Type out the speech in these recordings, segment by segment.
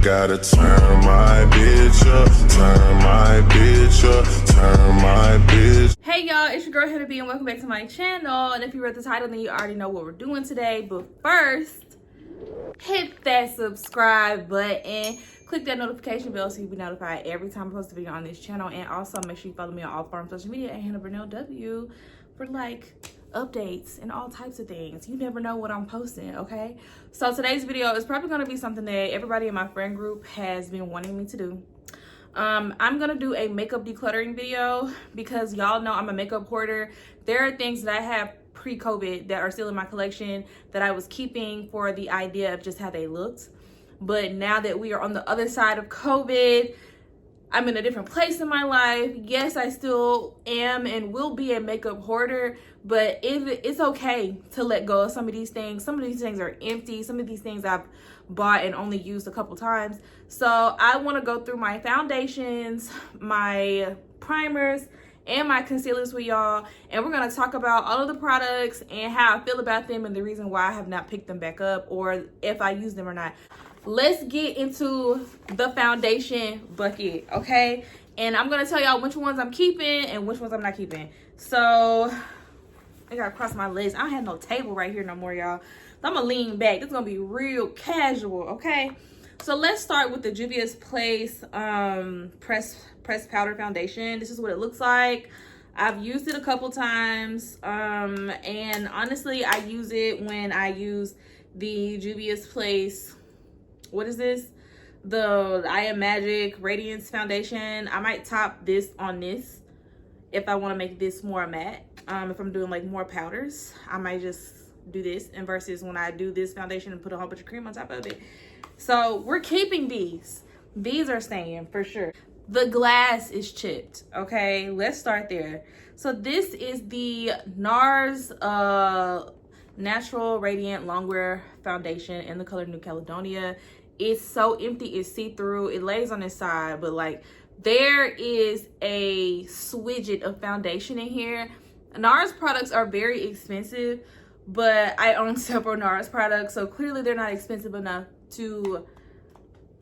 gotta turn my bitch up, turn my bitch up, turn my bitch. Hey y'all, it's your girl Hannahburnellw and welcome back to my channel. And if you read the title, then you already know what we're doing today. But first, hit that subscribe button, click that notification bell so you'll be notified every time I post a video on this channel. And also make sure you follow me on all forms of social media at Hannahburnellw for like updates and all types of things. You never know what I'm posting, okay? So today's video is probably going to be something that everybody in my friend group has been wanting me to do. I'm gonna do a makeup decluttering video because y'all know I'm a makeup hoarder. There are things that I have pre-COVID that are still in my collection that I was keeping for the idea of just how they looked. But now that we are on the other side of COVID, I'm in a different place in my life. Yes, I still am and will be a makeup hoarder, but it's okay to let go of some of these things. Some of these things are empty. Some of these things I've bought and only used a couple times. So I want to go through my foundations, my primers, and my concealers with y'all. And we're going to talk about all of the products and how I feel about them and the reason why I have not picked them back up or if I use them or not. Let's get into the foundation bucket, okay? And I'm gonna tell y'all which ones I'm keeping and which ones I'm not keeping. So I gotta cross my legs. I don't have no table right here no more, y'all. So I'm gonna lean back. This is gonna be real casual, okay? So let's start with the Juvia's Place press powder foundation. This is what it looks like. I've used it a couple times, and honestly, I use it when I use the Juvia's Place. What is this? The I Am Magic Radiance Foundation. I might top this on this if I want to make this more matte. If I'm doing like more powders, I might just do this. And versus when I do this foundation and put a whole bunch of cream on top of it. So we're keeping these. These are staying for sure. The glass is chipped. Okay, let's start there. So this is the NARS Natural Radiant Longwear Foundation in the color New Caledonia. It's so empty, it's see-through. It lays on its side, but like there is a swidget of foundation in here. NARS products are very expensive, but I own several NARS products, so clearly they're not expensive enough to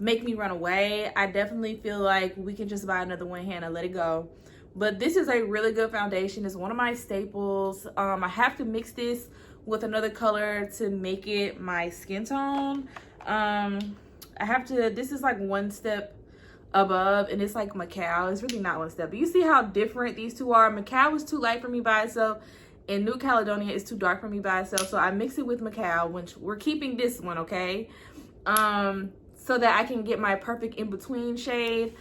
make me run away. I definitely feel like we can just buy another one hand and let it go. But this is a really good foundation. It's one of my staples. I have to mix this with another color to make it my skin tone. I have to, this is like one step above, and it's like Macao. It's really not one step, but you see how different these two are. Macao is too light for me by itself, and New Caledonia is too dark for me by itself. So I mix it with Macao, which we're keeping this one, okay? So that I can get my perfect in-between shade,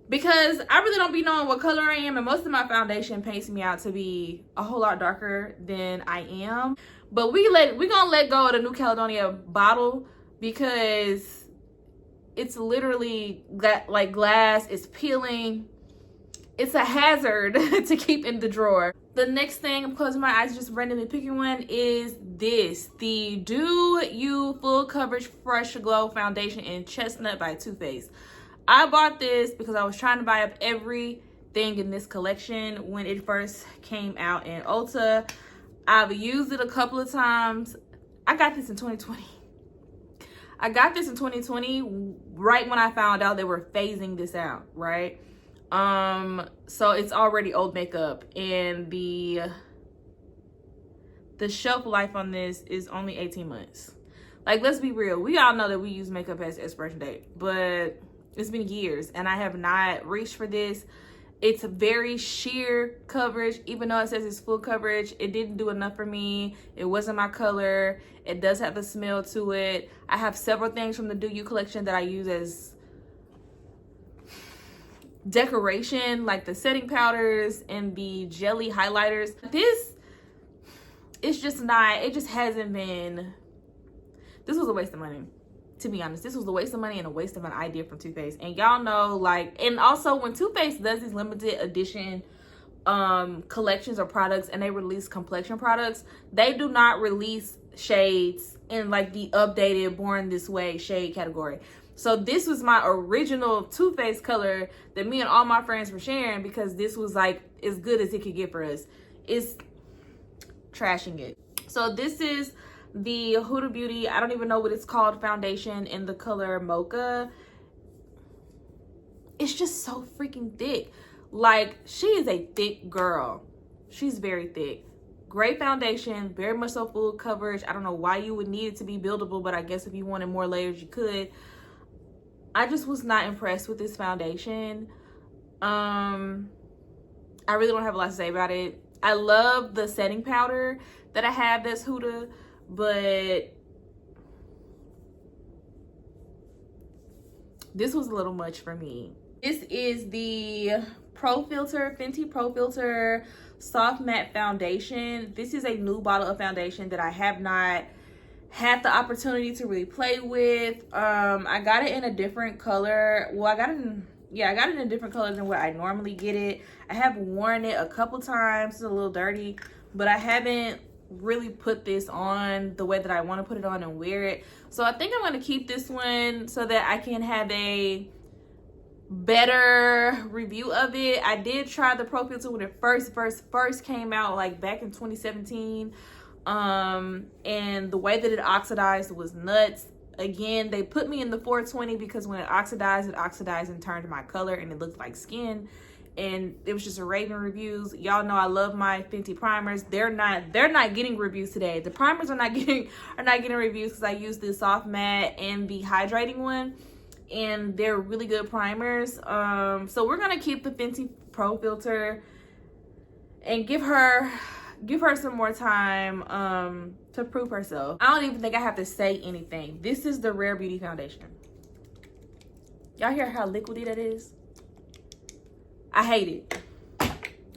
because I really don't be knowing what color I am, and most of my foundation paints me out to be a whole lot darker than I am. But we're gonna let go of the New Caledonia bottle because it's literally like glass. It's peeling. It's a hazard to keep in the drawer. The next thing, I'm closing my eyes, just randomly picking one, is this. The Do You Full Coverage Fresh Glow Foundation in Chestnut by Too Faced. I bought this because I was trying to buy up everything in this collection when it first came out in Ulta. I've used it a couple of times. I got this in 2020. I got this in 2020 right when I found out they were phasing this out, right? So it's already old makeup, and the shelf life on this is only 18 months. Like, let's be real. We all know that we use makeup as expiration date, but it's been years and I have not reached for this. It's very sheer coverage. Even though it says it's full coverage, it didn't do enough for me. It wasn't my color. It does have a smell to it. I have several things from the Do You collection that I use as decoration, like the setting powders and the jelly highlighters. This is just not, it just hasn't been, this was a waste of money. To be honest, this was a waste of money and a waste of an idea from Too Faced. And y'all know, like, and also when Too Faced does these limited edition collections or products and they release complexion products, they do not release shades in like the updated Born This Way shade category. So this was my original Too Faced color that me and all my friends were sharing because this was like as good as it could get for us. It's trashing it. So this is the Huda Beauty, I don't even know what it's called, foundation in the color Mocha. it's just so freaking thick. Like, she is a thick girl. She's very thick. Great foundation, very much so full coverage. I don't know why you would need it to be buildable, but I guess if you wanted more layers, you could. I just was not impressed with this foundation. I really don't have a lot to say about it. I love the setting powder that I have that's Huda, but this was a little much for me. This is the Pro Filter, Fenty Pro Filter Soft Matte Foundation. This is a new bottle of foundation that I have not had the opportunity to really play with. I got it in a different color. Well, I got it in a different color than what I normally get it. I have worn it a couple times. It's a little dirty, but I haven't really put this on the way that I want to put it on and wear it. So I think I'm going to keep this one so that I can have a better review of it. I did try the Pro Filter when it first came out, like back in 2017. And the way that it oxidized was nuts. Again, they put me in the 420 because when it oxidized and turned my color and it looked like skin. And it was just a raving reviews. Y'all know I love my Fenty primers. They're not getting reviews today. The primers are not getting reviews because I use the soft matte and the hydrating one, and they're really good primers. So we're gonna keep the Fenty Pro Filter and give her some more time to prove herself. I don't even think I have to say anything. This is the Rare Beauty foundation. Y'all hear how liquidy that is? I hate it.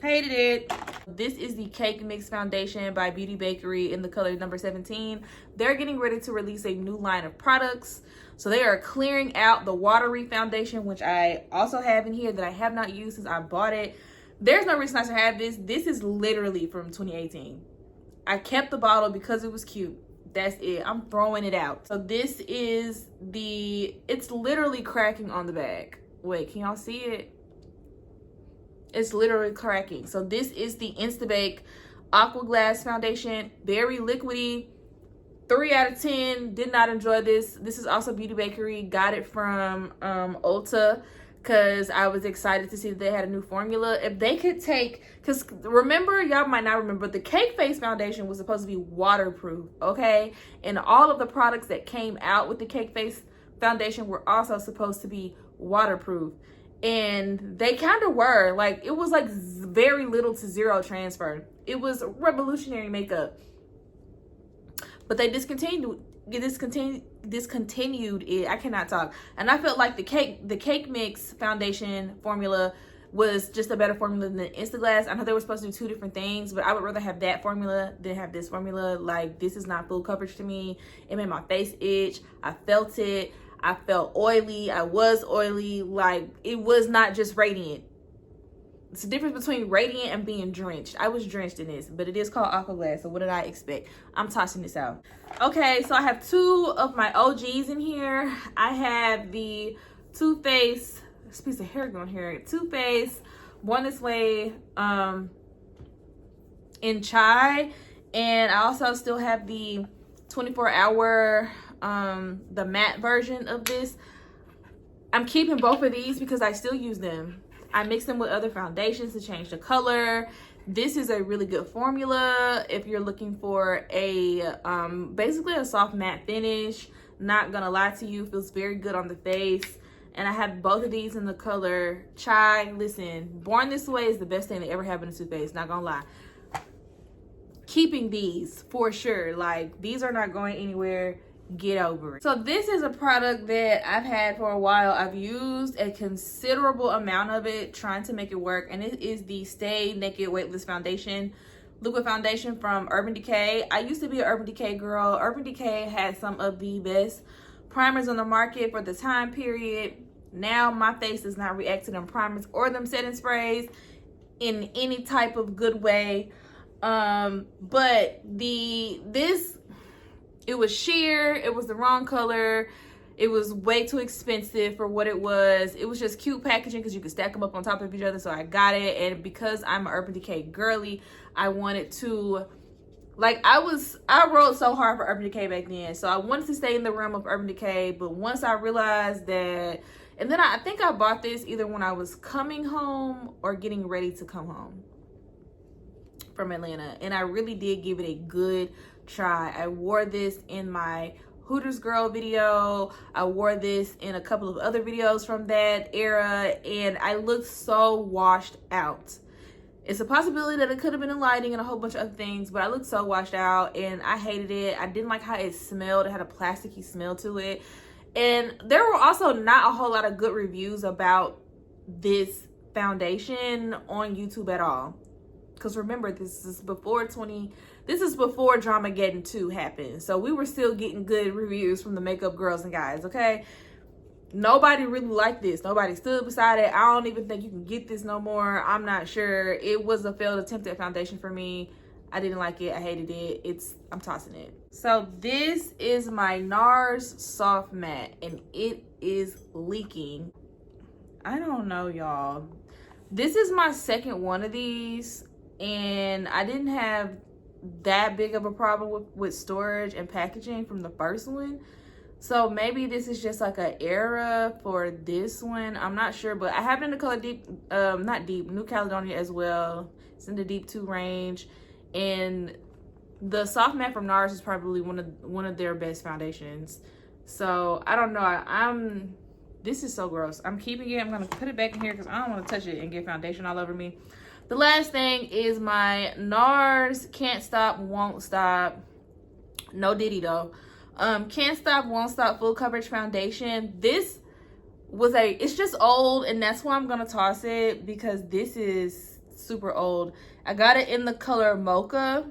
Hated it. This is the Cake Mix foundation by Beauty Bakery in the color number 17. They're getting ready to release a new line of products. So they are clearing out the watery foundation, which I also have in here that I have not used since I bought it. There's no reason I should have this. This is literally from 2018. I kept the bottle because it was cute. That's it. I'm throwing it out. So this is it's literally cracking on the back. Wait, can y'all see it? It's literally cracking. So this is the Instabake Aqua Glass foundation. Very liquidy. 3 out of 10. Did not enjoy this. This is also Beauty Bakery. Got it from Ulta because I was excited to see that they had a new formula. If they could take, because remember, y'all might not remember, but the Cake Face foundation was supposed to be waterproof, okay? And all of the products that came out with the Cake Face foundation were also supposed to be waterproof. And they kind of were. Like, it was like very little to zero transfer. It was revolutionary makeup. But they discontinued it. I cannot talk. And I felt like the Cake Mix foundation formula was just a better formula than the Instaglass. I know they were supposed to do 2 different things, but I would rather have that formula than have this formula. Like, this is not full coverage to me. It made my face itch. I felt it. I felt oily. I was oily. Like, it was not just radiant. It's the difference between radiant and being drenched. I was drenched in this, but it is called Aqua Glass, so what did I expect? I'm tossing this out. Okay, so I have 2 of my OGs in here. I have the Too Faced, this piece of hair going here, Too Faced Born This Way in Chai, and I also still have the 24-hour the matte version of this. I'm keeping both of these because I still use them. I mix them with other foundations to change the color. This is a really good formula if you're looking for a basically a soft matte finish. Not gonna lie to you, feels very good on the face. And I have both of these in the color Chai. Listen, Born This Way is the best thing that ever happened to Too Faced, not gonna lie. Keeping these for sure. Like, these are not going anywhere. Get over it. So this is a product that I've had for a while. I've used a considerable amount of it trying to make it work, and it is the Stay Naked Weightless Foundation, liquid foundation from Urban Decay. I used to be an Urban Decay girl. Urban Decay had some of the best primers on the market for the time period. Now my face does not react to them primers or them setting sprays in any type of good way. But it was sheer, it was the wrong color, it was way too expensive for what it was. It was just cute packaging because you could stack them up on top of each other, so I got it. And because I'm an Urban Decay girly, I wanted to, like, I rode so hard for Urban Decay back then, so I wanted to stay in the realm of Urban Decay. But once I realized that And then I think I bought this either when I was coming home or getting ready to come home from Atlanta. And I really did give it a good try. I wore this in my Hooters Girl video. I wore this in a couple of other videos from that era, and I looked so washed out. It's a possibility that it could have been the lighting and a whole bunch of other things, but I looked so washed out and I hated it. I didn't like how it smelled. It had a plasticky smell to it. And there were also not a whole lot of good reviews about this foundation on YouTube at all. Because remember, this is before Dramageddon 2 happened. So we were still getting good reviews from the makeup girls and guys, okay? Nobody really liked this. Nobody stood beside it. I don't even think you can get this no more. I'm not sure. It was a failed attempt at foundation for me. I didn't like it. I hated it. I'm tossing it. So this is my NARS Soft Matte, and it is leaking. I don't know, y'all. This is my second one of these, and I didn't have that big of a problem with storage and packaging from the first one. So maybe this is just like an era for this one. I'm not sure, but I have it in the color deep, not deep, New Caledonia as well. It's in the deep 2 range. And the soft matte from NARS is probably one of their best foundations. So I don't know. This is so gross. I'm keeping it. I'm gonna put it back in here because I don't want to touch it and get foundation all over me. The last thing is my NARS Can't Stop, Won't Stop. No Diddy though. Can't Stop, Won't Stop Full Coverage Foundation. This was it's just old, and that's why I'm gonna toss it, because this is super old. I got it in the color Mocha.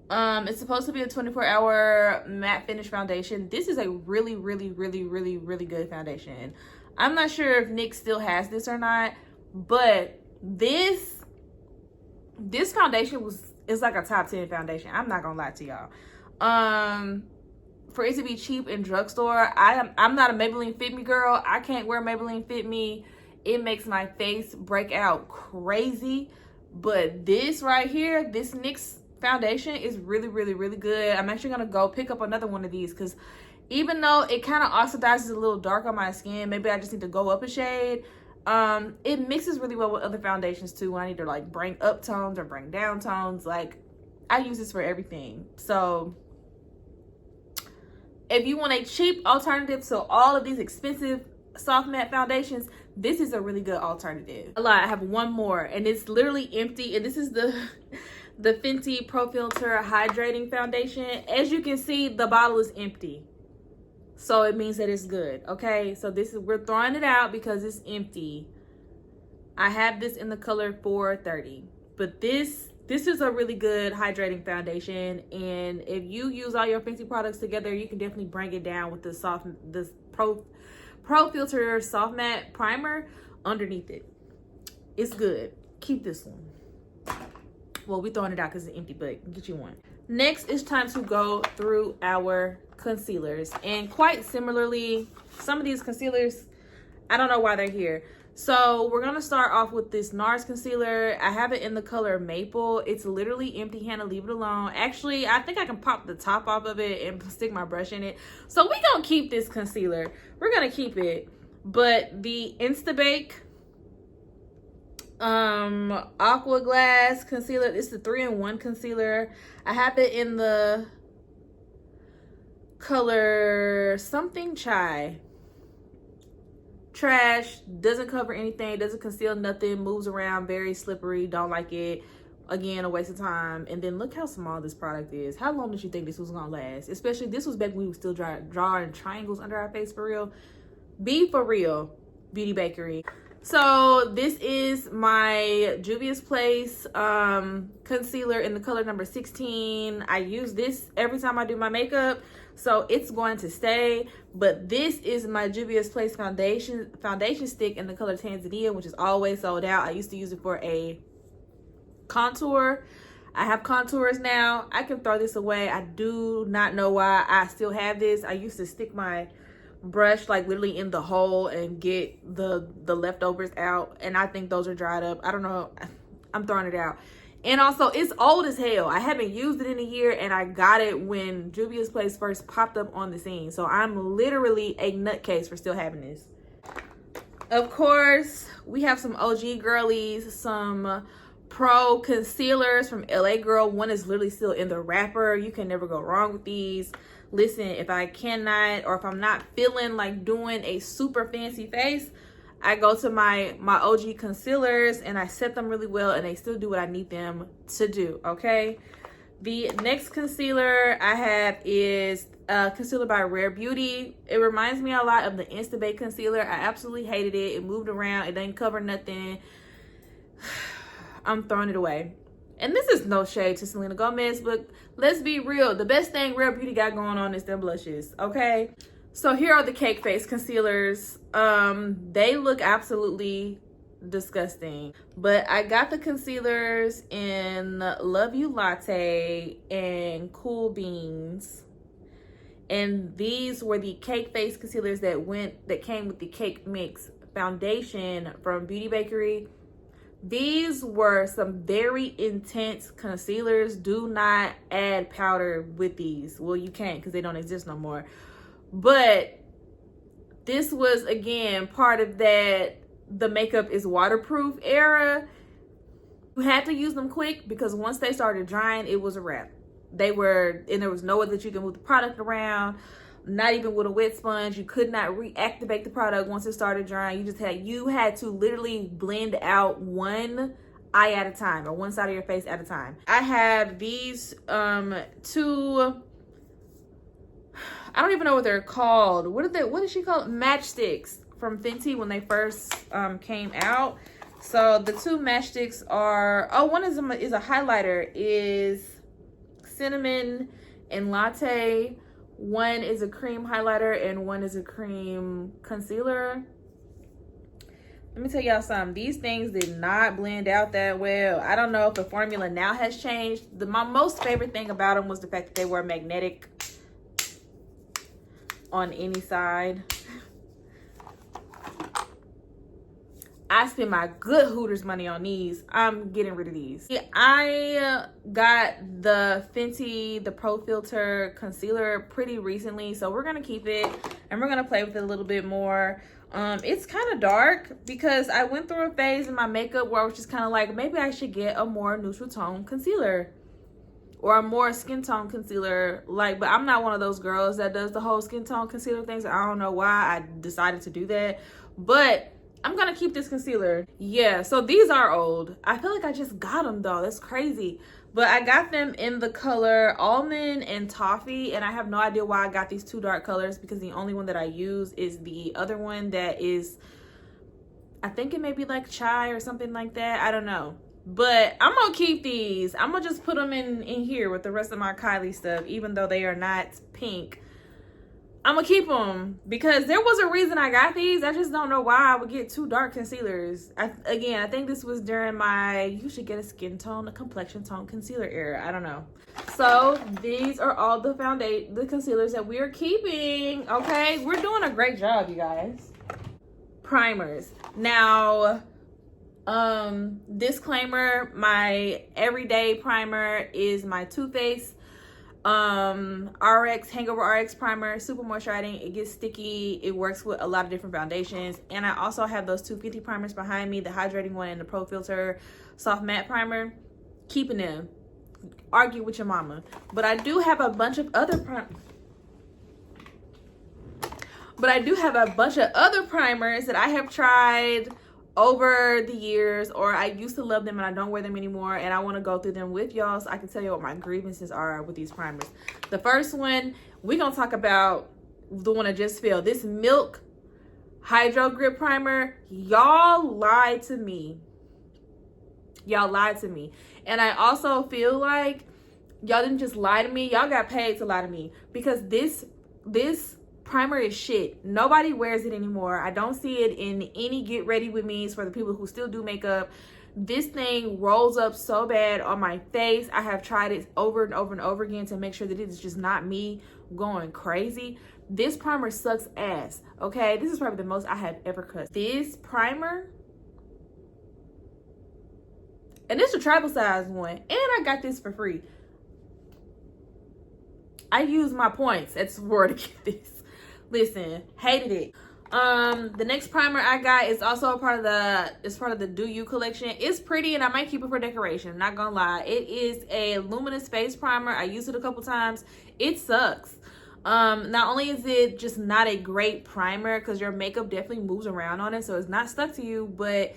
It's supposed to be a 24-hour matte finish foundation. This is a really, really, really, really, really good foundation. I'm not sure if NYX still has this or not, but this foundation is like a top 10 foundation. I'm not gonna lie to y'all. For it to be cheap in drugstore, I'm not a Maybelline Fit Me girl. I can't wear Maybelline Fit Me. It makes my face break out crazy. But this right here, this NYX foundation is really, really, really good. I'm actually gonna go pick up another one of these, because even though it kind of oxidizes a little dark on my skin, maybe I just need to go up a shade. It mixes really well with other foundations too when I need to like bring up tones or bring down tones. Like, I use this for everything. So if you want a cheap alternative to all of these expensive soft matte foundations, this is a really good alternative. I have one more, and it's literally empty, and this is the Fenty Pro Filter Hydrating Foundation. As you can see, the bottle is empty, so it means that it's good. Okay, so we're throwing it out because it's empty. I have this in the color 430, but this is a really good hydrating foundation, and if you use all your Fenty products together, you can definitely bring it down with this Pro Filter Soft Matte Primer underneath it. It's good. Keep this one. Well, we're throwing it out because it's empty, but get you one. Next, it's time to go through our concealers, and quite similarly, some of these concealers, I don't know why they're here. So we're gonna start off with this NARS concealer. I have it in the color Maple. It's literally empty, Hannah, leave it alone. Actually, I think I can pop the top off of it and stick my brush in it. So we gonna keep this concealer. We're gonna keep it. But the Instabake Aqua Glass concealer, it's the 3-in-1 concealer. I have it in the color something chai. Trash, doesn't cover anything, doesn't conceal nothing, moves around, very slippery, don't like it. Again, a waste of time. And then look how small this product is. How long did you think this was gonna last? Especially, this was back when we were still drawing triangles under our face for real. Be for real, Beauty Bakery. So this is my Juvia's Place concealer in the color number 16. I use this every time I do my makeup, so it's going to stay. But this is my Juvia's Place foundation stick in the color Tanzania, which is always sold out. I used to use it for a contour. I have contours now. I can throw this away. I do not know why I still have this. I used to stick my brush like literally in the hole and get the leftovers out, and I think those are dried up. I don't know. I'm throwing it out. And also, it's old as hell. I haven't used it in a year, and I got it when Juvia's Place first popped up on the scene. So I'm literally a nutcase for still having this. Of course, we have some OG girlies, some pro concealers from LA Girl. One is literally still in the wrapper. You can never go wrong with these. Listen, if I cannot, or if I'm not feeling like doing a super fancy face, I go to my OG concealers and I set them really well, and they still do what I need them to do, okay? The next concealer I have is concealer by Rare Beauty. It reminds me a lot of the Instabake concealer. I absolutely hated it. It moved around. It didn't cover nothing. I'm throwing it away. And this is no shade to Selena Gomez, but let's be real. The best thing Rare Beauty got going on is their blushes, okay? So here are the cake face concealers. They look absolutely disgusting, but I got the concealers in Love You Latte and Cool Beans, and these were the cake face concealers that came with the cake mix foundation from Beauty Bakery. These were some very intense concealers. Do not add powder with these. Well, you can't because they don't exist no more, but this was again part of that the makeup is waterproof era. You had to use them quick because once they started drying, it was a wrap. They were, and there was no way that you could move the product around, not even with a wet sponge. You could not reactivate the product once it started drying. You had to literally blend out one eye at a time, or one side of your face at a time. I have these two, I don't even know what they're called. What did she call it? Matchsticks from Fenty when they first came out. So the two matchsticks are, one is a highlighter, is cinnamon and latte. One is a cream highlighter and one is a cream concealer. Let me tell y'all something. These things did not blend out that well. I don't know if the formula now has changed. My most favorite thing about them was the fact that they were magnetic on any side. I spent my good Hooters money on these. I'm getting rid of these. I got the Fenty, the Pro Filter concealer pretty recently, so we're gonna keep it and we're gonna play with it a little bit more. It's kind of dark because I went through a phase in my makeup where I was just kind of like, maybe I should get a more neutral tone concealer or a more skin tone concealer. Like, but I'm not one of those girls that does the whole skin tone concealer things. I don't know why I decided to do that, but I'm gonna keep this concealer. Yeah, so these are old. I feel like I just got them though. That's crazy. But I got them in the color Almond and Toffee, and I have no idea why I got these two dark colors because the only one that I use is the other one that is, I think it may be like chai or something like that. I don't know. But I'm gonna keep these. I'm gonna just put them in here with the rest of my Kylie stuff, even though they are not pink. I'm gonna keep them because there was a reason I got these. I just don't know why I would get two dark concealers. I think this was during my you should get a skin tone, a complexion tone concealer era. I don't know. So these are all the concealers that we are keeping. Okay, we're doing a great job, you guys. Primers. Now, disclaimer, my everyday primer is my Too Faced Hangover RX primer, super moisturizing. It gets sticky. It works with a lot of different foundations. And I also have those 250 primers behind me, the hydrating one and the Pro Filter soft matte primer. Keeping them. Argue with your mama. But I do have a bunch of other primers that I have tried over the years, or I used to love them and I don't wear them anymore, and I want to go through them with y'all so I can tell you what my grievances are with these primers. The first one, we're gonna talk about the one I just filled. This Milk Hydro Grip Primer. Y'all lied to me. Y'all lied to me. And I also feel like y'all didn't just lie to me, y'all got paid to lie to me, because this primer is shit. Nobody wears it anymore. I don't see it in any get ready with me's for the people who still do makeup. This thing rolls up so bad on my face. I have tried it over and over and over again to make sure that it's just not me going crazy. This primer sucks ass, okay? This is probably the most I have ever cut. This primer, and it's a travel size one, and I got this for free. I used my points at Sephora to get this. Listen, hated it. The next primer I got is also a part of the Do You collection. It's pretty and I might keep it for decoration, not gonna lie. It is a luminous face primer. I used it a couple times. It sucks. Not only is it just not a great primer because your makeup definitely moves around on it, so it's not stuck to you, but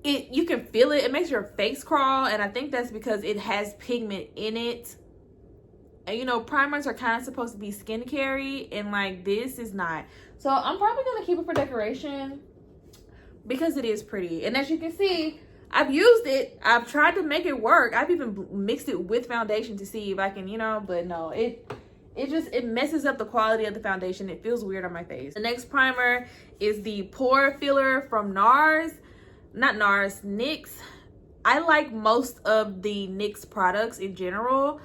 you can feel it. It makes your face crawl, and I think that's because it has pigment in it. And you know, primers are kind of supposed to be skincare-y, and like this is not. So I'm probably gonna keep it for decoration because it is pretty. And as you can see, I've used it. I've tried to make it work. I've even mixed it with foundation to see if I can, you know, but no, it messes up the quality of the foundation. It feels weird on my face. The next primer is the pore filler from NYX. I like most of the NYX products in general.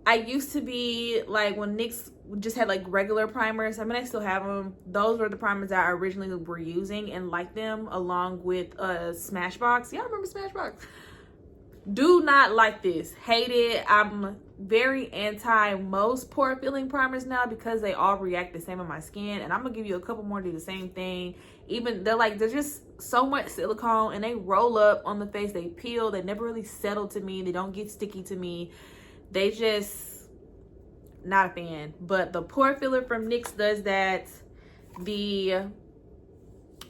I used to be like, when NYX just had like regular primers, I mean, I still have them. Those were the primers that I originally were using and liked them, along with Smashbox. Y'all remember Smashbox? Do not like this. Hate it. I'm very anti most pore filling primers now because they all react the same on my skin, and I'm gonna give you a couple more do the same thing. Even they're just so much silicone, and they roll up on the face. They peel. They never really settle to me. They don't get sticky to me. They just, not a fan. But the pore filler from NYX does that. The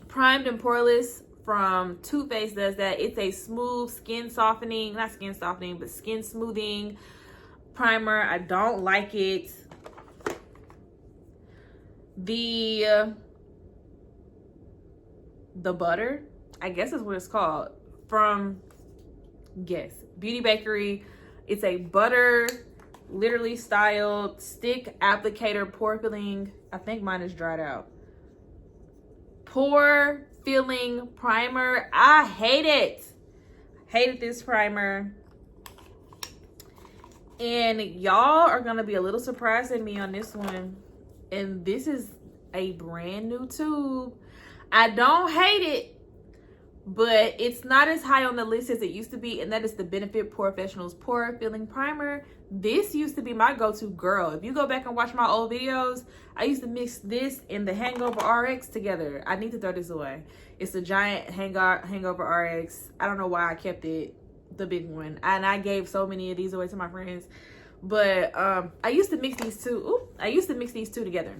primed and poreless from Too Faced does that. It's a smooth skin softening, not skin softening, but skin smoothing primer. I don't like it. The butter, I guess is what it's called, from Beauty Bakery. It's a butter, literally styled stick applicator pore filling. I think mine is dried out. Pore filling primer. I hate it. Hated this primer. And y'all are gonna be a little surprised at me on this one. And this is a brand new tube. I don't hate it, but it's not as high on the list as it used to be, and that is the Benefit Professionals Pore Filling Primer. This used to be my go-to, girl. If you go back and watch my old videos, I used to mix this and the Hangover RX together. I need to throw this away. It's the giant Hangover RX. I don't know why I kept it, the big one. And I gave so many of these away to my friends. But I used to mix these two. Ooh, I used to mix these two together,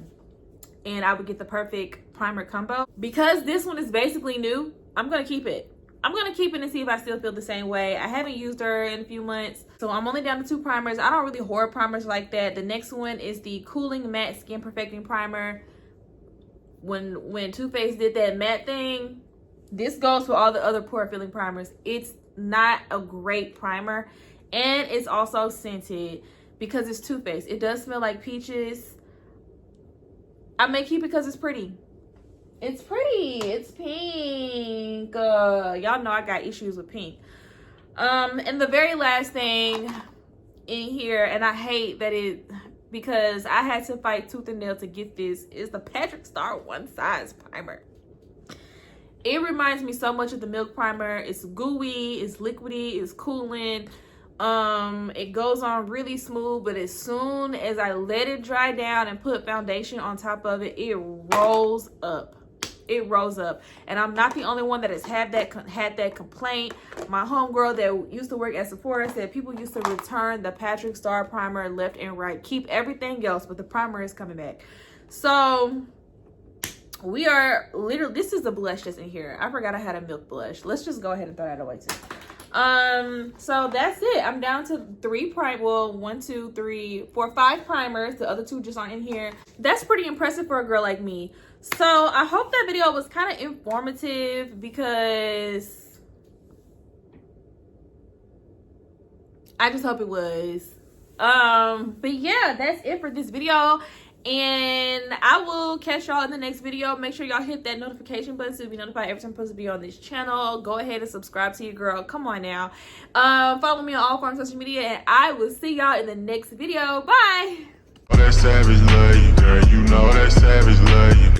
and I would get the perfect primer combo. Because this one is basically new, I'm gonna keep it. I'm gonna keep it and see if I still feel the same way. I haven't used her in a few months, so I'm only down to 2 primers. I don't really hoard primers like that. The next one is the Cooling Matte Skin Perfecting Primer. When Too Faced did that matte thing, this goes for all the other pore filling primers. It's not a great primer, and it's also scented because it's Too Faced. It does smell like peaches. I may keep it because it's pretty. It's pretty. It's pink. Y'all know I got issues with pink. And the very last thing in here, and I hate that because I had to fight tooth and nail to get this, is the Patrick Star One Size Primer. It reminds me so much of the Milk Primer. It's gooey, it's liquidy, it's cooling. It goes on really smooth, but as soon as I let it dry down and put foundation on top of it, it rolls up. It rolls up. And I'm not the only one that has had that complaint. My homegirl that used to work at Sephora said people used to return the Patrick Star Primer left and right. Keep everything else, but the primer is coming back. So we are literally, this is the blush that's in here. I forgot I had a milk blush. Let's just go ahead and throw that away too. So that's it. I'm down to 5 primers. The other 2 just aren't in here. That's pretty impressive for a girl like me. So I hope that video was kind of informative, because I just hope it was. But yeah, that's it for this video, and I will catch y'all in the next video. Make sure y'all hit that notification button so you'll be notified every time I post a video on this channel. Go ahead and subscribe to your girl. Come on now. Follow me on all forms of social media, and I will see y'all in the next video. Bye. That savage love you, girl. You know that savage love you.